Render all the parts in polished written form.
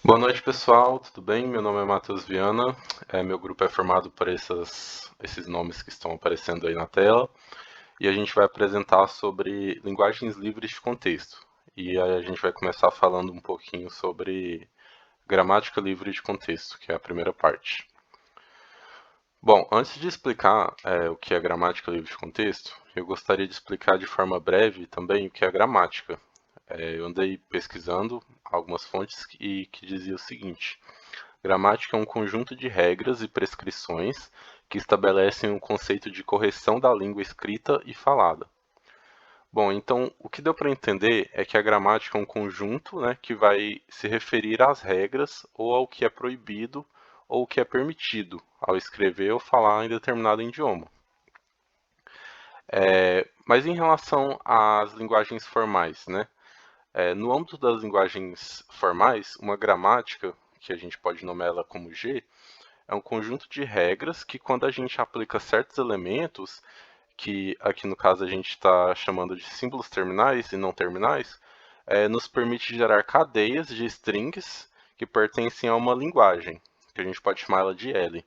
Boa noite, pessoal. Tudo bem? Meu nome é Matheus Viana. Meu grupo é formado por esses nomes que estão aparecendo aí na tela. E a gente vai apresentar sobre linguagens livres de contexto. E aí a gente vai começar falando um pouquinho sobre gramática livre de contexto, que é a primeira parte. Bom, antes de explicar o que é gramática livre de contexto, eu gostaria de explicar de forma breve também o que é gramática. Eu andei pesquisando algumas fontes que dizia o seguinte: gramática é um conjunto de regras e prescrições que estabelecem um conceito de correção da língua escrita e falada. Bom, então o que deu para entender é que a gramática é um conjunto, né, que vai se referir às regras ou ao que é proibido ou o que é permitido ao escrever ou falar em determinado idioma. Mas em relação às linguagens formais, né? No âmbito das linguagens formais, uma gramática, que a gente pode nomeá-la como G, é um conjunto de regras que, quando a gente aplica certos elementos, que aqui no caso a gente está chamando de símbolos terminais e não terminais, nos permite gerar cadeias de strings que pertencem a uma linguagem, que a gente pode chamar ela de L.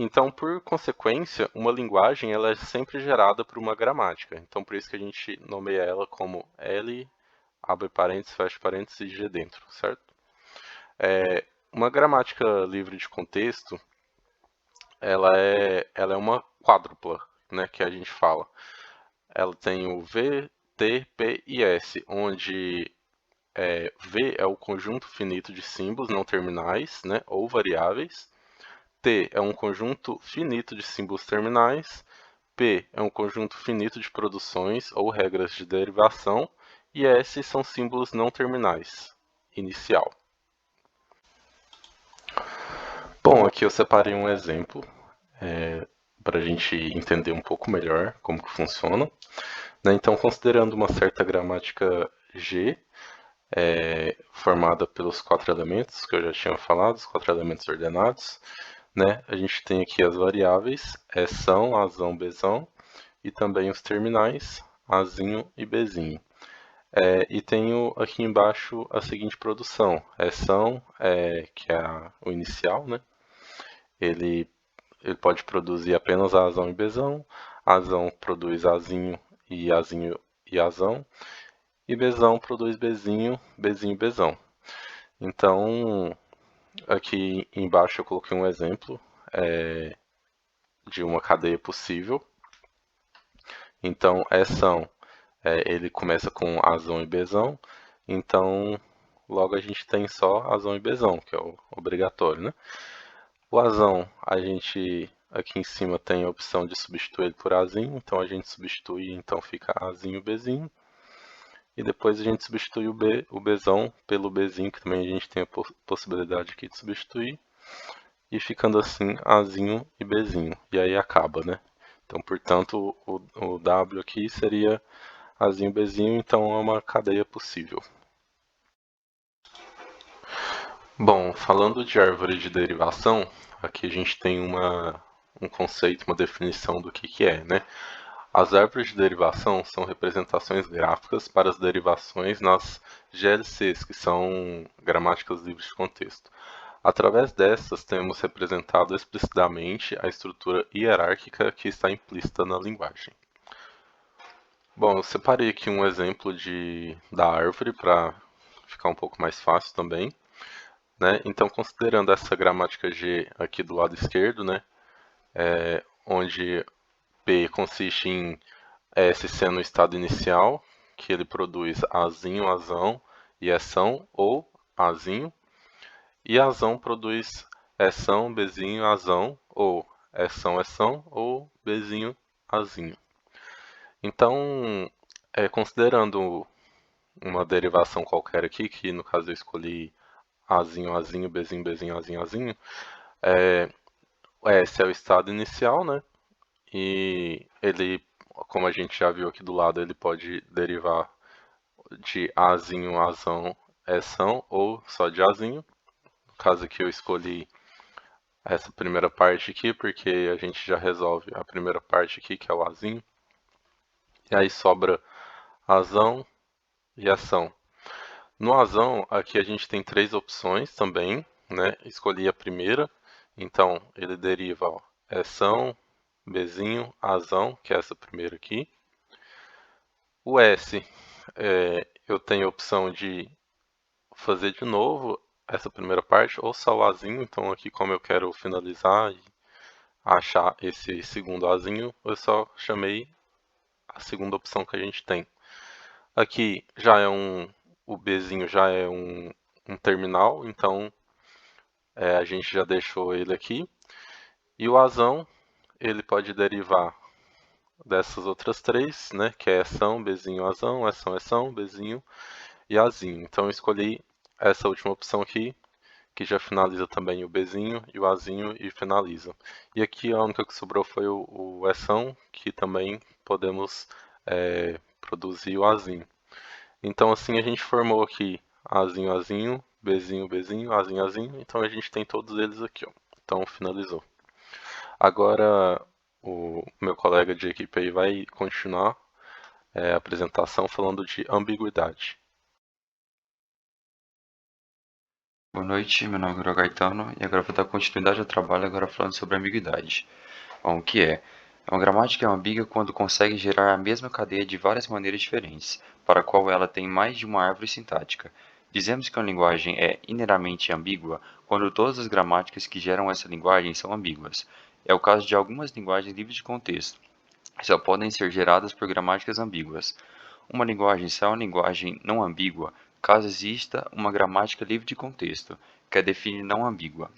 Então, por consequência, uma linguagem ela é sempre gerada por uma gramática. Então, por isso que a gente nomeia ela como L, abre parênteses, fecha parênteses e G dentro, certo? Uma gramática livre de contexto, ela é uma quádrupla, né, que a gente fala. Ela tem o V, T, P e S, onde V é o conjunto finito de símbolos não terminais, né, ou variáveis. T é um conjunto finito de símbolos terminais. P é um conjunto finito de produções ou regras de derivação. E S são símbolos não terminais, inicial. Bom, aqui eu separei um exemplo para a gente entender um pouco melhor como que funciona. Né? Então, considerando uma certa gramática G, formada pelos quatro elementos que eu já tinha falado, os quatro elementos ordenados, né? A gente tem aqui as variáveis, são, azão, bezão, e também os terminais, azinho e bezinho. E tenho aqui embaixo a seguinte produção, são, que é o inicial, né? Ele pode produzir apenas azão e bezão, azão produz azinho e azão, e bezão produz bezinho, bezinho e bezão. Então, aqui embaixo eu coloquei um exemplo de uma cadeia possível. Então, são, ele começa com azão e bezão, então logo a gente tem só azão e bezão, que é o obrigatório, né? O azão, a gente aqui em cima tem a opção de substituir ele por azinho, então a gente substitui, então fica azinho, bezinho. E depois a gente substitui o bezão pelo bezinho, que também a gente tem a possibilidade aqui de substituir. E ficando assim, azinho e bezinho. E aí acaba, né? Então, portanto, o W aqui seria azinho, bezinho, então é uma cadeia possível. Bom, falando de árvore de derivação, aqui a gente tem um conceito, uma definição do que é, né? As árvores de derivação são representações gráficas para as derivações nas GLCs, que são gramáticas livres de contexto. Através dessas, temos representado explicitamente a estrutura hierárquica que está implícita na linguagem. Bom, eu separei aqui um exemplo da árvore para ficar um pouco mais fácil também. Né? Então, considerando essa gramática G aqui do lado esquerdo, né, onde P consiste em S sendo o estado inicial, que ele produz azinho, azão e ação, ou azinho, e azão produz ação, bezinho, azão, ou ação, ou bezinho, azinho. Então, considerando uma derivação qualquer aqui, que no caso eu escolhi azinho, azinho, bezinho, bezinho, azinho, azinho, esse é o estado inicial, né? E ele, como a gente já viu aqui do lado, ele pode derivar de azinho, azão, são, ou só de azinho. No caso aqui eu escolhi essa primeira parte aqui, porque a gente já resolve a primeira parte aqui, que é o azinho. E aí sobra azão e ação. No azão, aqui a gente tem três opções também, né? Escolhi a primeira, então ele deriva, ó, São, Bzinho, Azão, que é essa primeira aqui. O S, eu tenho a opção de fazer de novo essa primeira parte, ou só o Azinho, então aqui como eu quero finalizar e achar esse segundo Azinho, eu só chamei a segunda opção que a gente tem. Aqui já é o Bzinho já é um terminal, então a gente já deixou ele aqui. E o Azão, ele pode derivar dessas outras três, né? Que é São, Bzinho, Azão, São, Bzinho e Azinho. Então eu escolhi essa última opção aqui, que já finaliza também o Bzinho e o Azinho e finaliza. E aqui a única que sobrou foi o São, que também podemos produzir o Azinho. Então assim a gente formou aqui Azinho, Azinho, Bzinho, Bzinho, Azinho, Azinho. Então a gente tem todos eles aqui, ó. Então finalizou. Agora o meu colega de equipe aí vai continuar a apresentação falando de ambiguidade. Boa noite, meu nome é Gabriel Gaetano e agora vou dar continuidade ao trabalho agora falando sobre ambiguidade. Bom, o que é? Uma gramática é ambígua quando consegue gerar a mesma cadeia de várias maneiras diferentes, para a qual ela tem mais de uma árvore sintática. Dizemos que uma linguagem é inerente ambígua quando todas as gramáticas que geram essa linguagem são ambíguas. É o caso de algumas linguagens livres de contexto. Só podem ser geradas por gramáticas ambíguas. Uma linguagem só é uma linguagem não ambígua caso exista uma gramática livre de contexto, que a define não ambígua.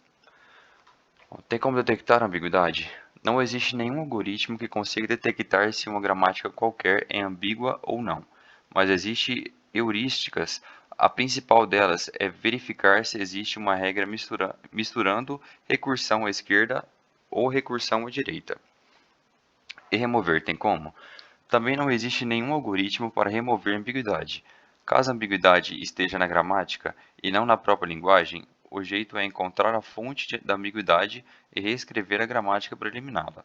Tem como detectar a ambiguidade? Não existe nenhum algoritmo que consiga detectar se uma gramática qualquer é ambígua ou não, mas existem heurísticas. A principal delas é verificar se existe uma regra misturando recursão à esquerda ou recursão à direita. E remover tem como? Também não existe nenhum algoritmo para remover ambiguidade. Caso a ambiguidade esteja na gramática e não na própria linguagem, o jeito é encontrar a fonte da ambiguidade e reescrever a gramática para eliminá-la.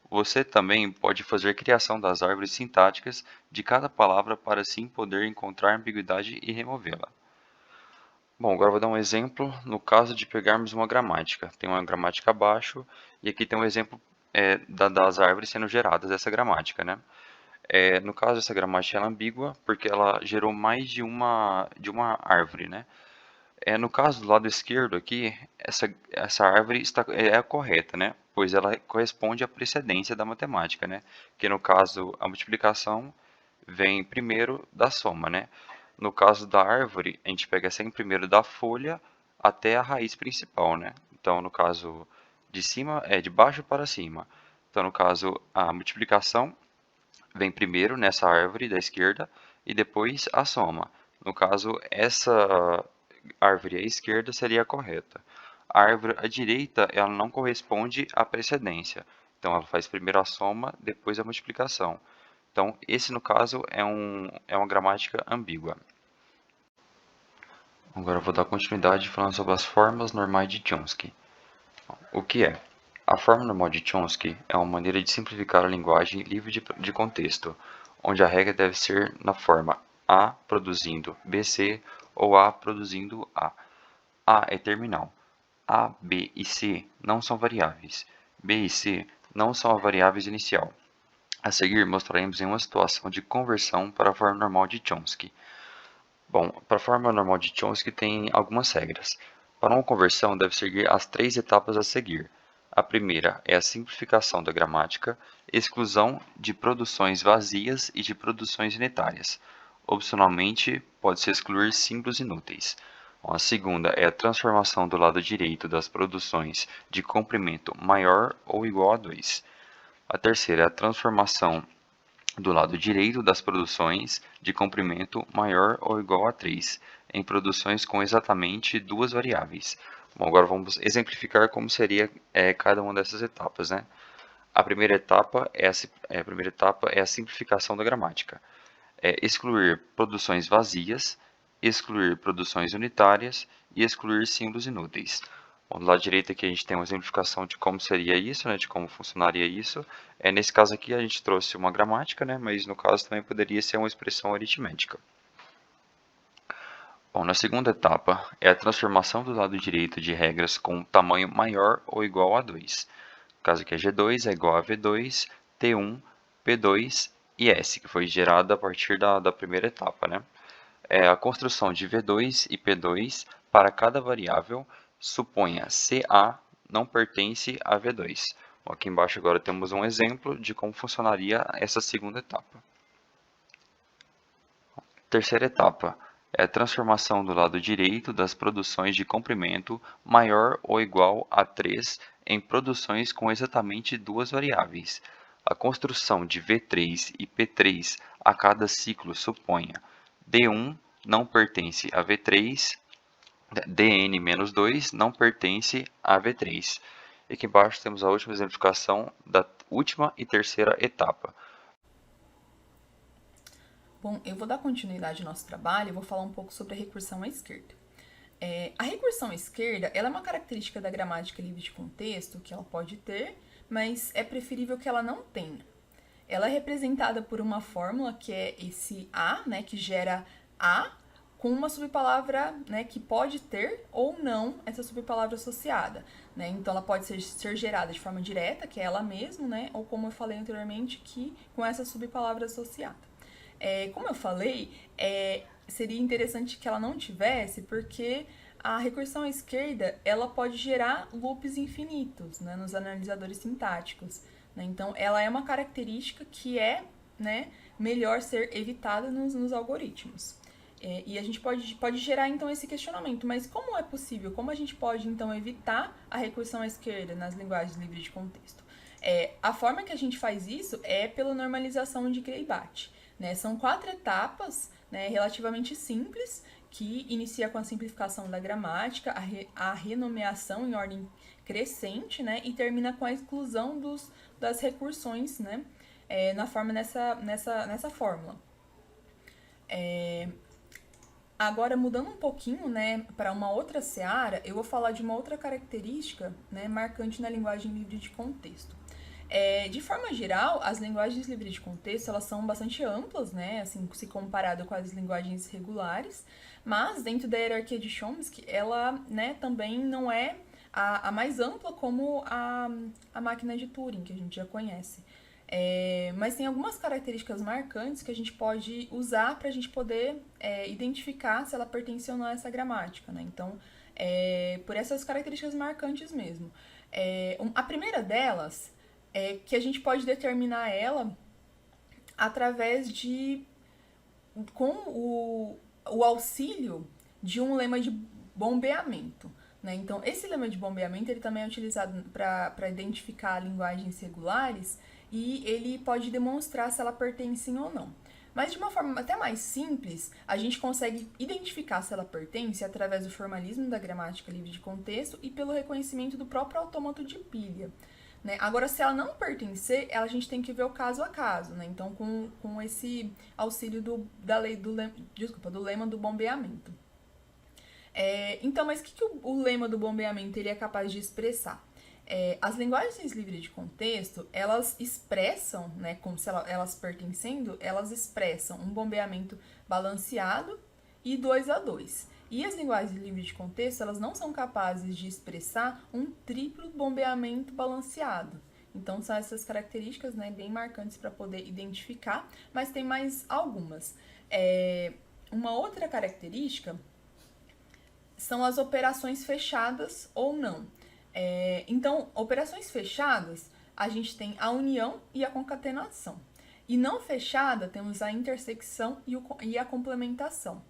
Você também pode fazer criação das árvores sintáticas de cada palavra para assim poder encontrar a ambiguidade e removê-la. Bom, agora eu vou dar um exemplo no caso de pegarmos uma gramática. Tem uma gramática abaixo e aqui tem um exemplo das árvores sendo geradas dessa gramática, né? No caso, essa gramática ela é ambígua porque ela gerou mais de uma árvore, né? No caso do lado esquerdo aqui, essa árvore é a correta, né? Pois ela corresponde à precedência da matemática, né? Que no caso, a multiplicação vem primeiro da soma, né? No caso da árvore, a gente pega sempre primeiro da folha até a raiz principal, né? Então, no caso de cima, é de baixo para cima. Então, no caso, a multiplicação vem primeiro nessa árvore da esquerda e depois a soma. No caso, essa árvore à esquerda seria a correta. A árvore à direita, ela não corresponde à precedência. Então, ela faz primeiro a soma, depois a multiplicação. Então, esse, no caso, é uma gramática ambígua. Agora eu vou dar continuidade falando sobre as formas normais de Chomsky. O que é? A forma normal de Chomsky é uma maneira de simplificar a linguagem livre de contexto, onde a regra deve ser na forma A produzindo BC ou A produzindo A. A é terminal. A, B e C não são variáveis. B e C não são a variáveis inicial. A seguir, mostraremos em uma situação de conversão para a forma normal de Chomsky. Bom, para a forma normal de Chomsky tem algumas regras. Para uma conversão, deve seguir as três etapas a seguir. A primeira é a simplificação da gramática, exclusão de produções vazias e de produções unitárias. Opcionalmente, pode-se excluir símbolos inúteis. A segunda é a transformação do lado direito das produções de comprimento maior ou igual a 2. A terceira é a transformação do lado direito das produções de comprimento maior ou igual a 3, em produções com exatamente duas variáveis. Bom, agora vamos exemplificar como seria cada uma dessas etapas, né? A primeira etapa é a simplificação da gramática. Excluir produções vazias, excluir produções unitárias e excluir símbolos inúteis. Bom, do lado direito aqui a gente tem uma exemplificação de como seria isso, né, de como funcionaria isso. Nesse caso aqui a gente trouxe uma gramática, né, mas no caso também poderia ser uma expressão aritmética. Bom, na segunda etapa é a transformação do lado direito de regras com tamanho maior ou igual a 2. No caso aqui é G2 é igual a V2, T1, P2 e S, que foi gerada a partir da primeira etapa, né? É a construção de V2 e P2 para cada variável, suponha CA não pertence a V2. Bom, aqui embaixo agora temos um exemplo de como funcionaria essa segunda etapa. Terceira etapa é a transformação do lado direito das produções de comprimento maior ou igual a 3 em produções com exatamente duas variáveis. A construção de V3 e P3 a cada ciclo suponha D1 não pertence a V3, Dn-2 não pertence a V3. E aqui embaixo temos a última exemplificação da última e terceira etapa. Bom, eu vou dar continuidade ao nosso trabalho e vou falar um pouco sobre a recursão à esquerda. A recursão à esquerda, ela é uma característica da gramática livre de contexto que ela pode ter, mas é preferível que ela não tenha. Ela é representada por uma fórmula que é esse A, né, que gera A, com uma subpalavra, né, que pode ter ou não essa subpalavra associada, né? Então ela pode ser gerada de forma direta, que é ela mesma, né, ou como eu falei anteriormente, que com essa subpalavra associada. Como eu falei, seria interessante que ela não tivesse, porque a recursão à esquerda ela pode gerar loops infinitos, né, nos analisadores sintáticos. Né? Então, ela é uma característica que é, né, melhor ser evitada nos algoritmos. E a gente pode gerar, então, esse questionamento. Mas como é possível? Como a gente pode, então, evitar a recursão à esquerda nas linguagens livres de contexto? A forma que a gente faz isso é pela normalização de Gray-Bate. Né? São 4 etapas, né, relativamente simples, que inicia com a simplificação da gramática, a renomeação em ordem crescente, né, e termina com a exclusão das recursões, né, nessa fórmula. Agora, mudando um pouquinho, né, para uma outra seara, eu vou falar de uma outra característica, né, marcante na linguagem livre de contexto. De forma geral, as linguagens livres de contexto, elas são bastante amplas, né, assim, se comparado com as linguagens regulares, mas dentro da hierarquia de Chomsky, ela, né, também não é a mais ampla como a máquina de Turing, que a gente já conhece. Mas tem algumas características marcantes que a gente pode usar para a gente poder identificar se ela pertence ou não a essa gramática, né? Então, por essas características marcantes mesmo. A primeira delas é que a gente pode determinar ela através com o auxílio de um lema de bombeamento. Né? Então, esse lema de bombeamento ele também é utilizado para identificar linguagens regulares e ele pode demonstrar se ela pertence ou não. Mas de uma forma até mais simples, a gente consegue identificar se ela pertence através do formalismo da gramática livre de contexto e pelo reconhecimento do próprio autômato de pilha. Né? Agora, se ela não pertencer, a gente tem que ver o caso a caso. Né? Então, com esse auxílio do lema do bombeamento. Então, mas o que o lema do bombeamento ele é capaz de expressar? As linguagens livres de contexto, elas expressam, né, como se elas pertencendo, elas expressam um bombeamento balanceado e 2 a 2. E as linguagens livres de contexto, elas não são capazes de expressar um triplo bombeamento balanceado. Então, são essas características, né, bem marcantes para poder identificar, mas tem mais algumas. Uma outra característica são as operações fechadas ou não. Então, operações fechadas, a gente tem a união e a concatenação. E não fechada, temos a intersecção e a complementação.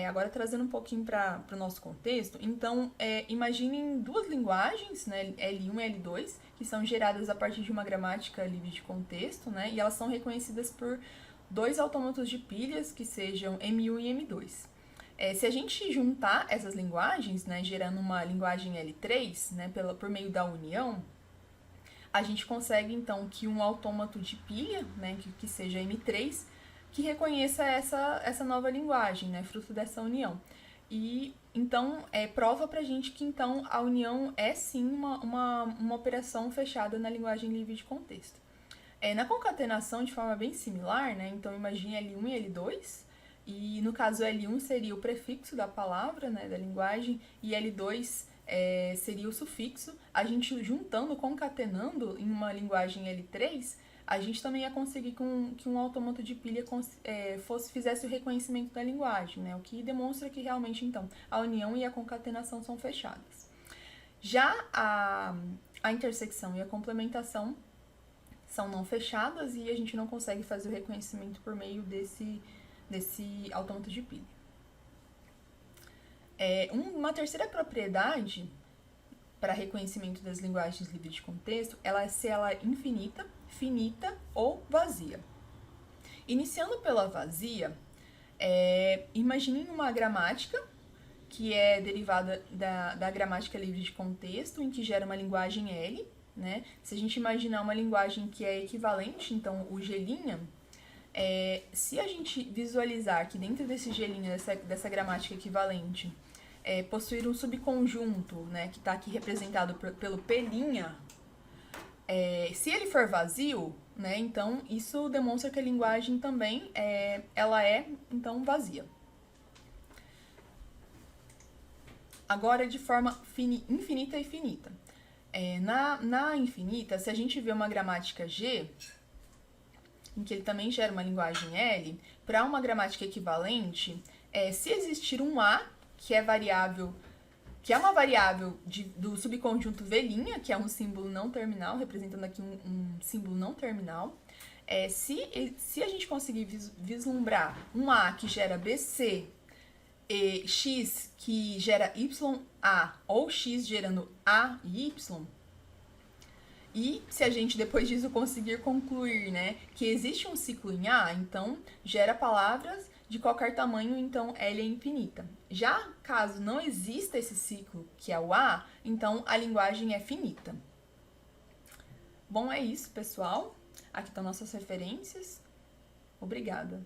Agora, trazendo um pouquinho para o nosso contexto, então, imaginem duas linguagens, né, L1 e L2, que são geradas a partir de uma gramática livre de contexto, né, e elas são reconhecidas por 2 autômatos de pilhas, que sejam M1 e M2. Se a gente juntar essas linguagens, né, gerando uma linguagem L3, né, por meio da união, a gente consegue, então, que um autômato de pilha, né, que seja M3, que reconheça essa nova linguagem, né, fruto dessa união. E, então, prova pra gente que, então, a união é, sim, uma operação fechada na linguagem livre de contexto. Na concatenação, de forma bem similar, né, então, imagine L1 e L2, E no caso L1 seria o prefixo da palavra, né, da linguagem, e L2 seria o sufixo. A gente juntando, concatenando em uma linguagem L3, a gente também ia conseguir que um autômato de pilha fizesse o reconhecimento da linguagem, né? O que demonstra que realmente, então, a união e a concatenação são fechadas. Já a intersecção e a complementação são não fechadas e a gente não consegue fazer o reconhecimento por meio desse autômato de pilha. Uma terceira propriedade para reconhecimento das linguagens livres de contexto, ela é se ela é infinita, finita ou vazia. Iniciando pela vazia, imaginem uma gramática que é derivada da gramática livre de contexto, em que gera uma linguagem L, né? Se a gente imaginar uma linguagem que é equivalente, então o G', se a gente visualizar que dentro desse G', dessa gramática equivalente, possuir um subconjunto, né, que está aqui representado pelo P', se ele for vazio, né, então isso demonstra que a linguagem também ela é então vazia. Agora de forma infinita e finita. Na infinita, se a gente vê uma gramática G, em que ele também gera uma linguagem L, para uma gramática equivalente, se existir um A, que é uma variável do subconjunto V', que é um símbolo não terminal, representando aqui um símbolo não terminal, se a gente conseguir vislumbrar um A que gera BC, e X que gera YA, ou X gerando A e Y, e se a gente depois disso conseguir concluir, né, que existe um ciclo em A, então gera palavras de qualquer tamanho, então L é infinita. Já caso não exista esse ciclo, que é o A, então a linguagem é finita. Bom, é isso, pessoal. Aqui estão nossas referências. Obrigada.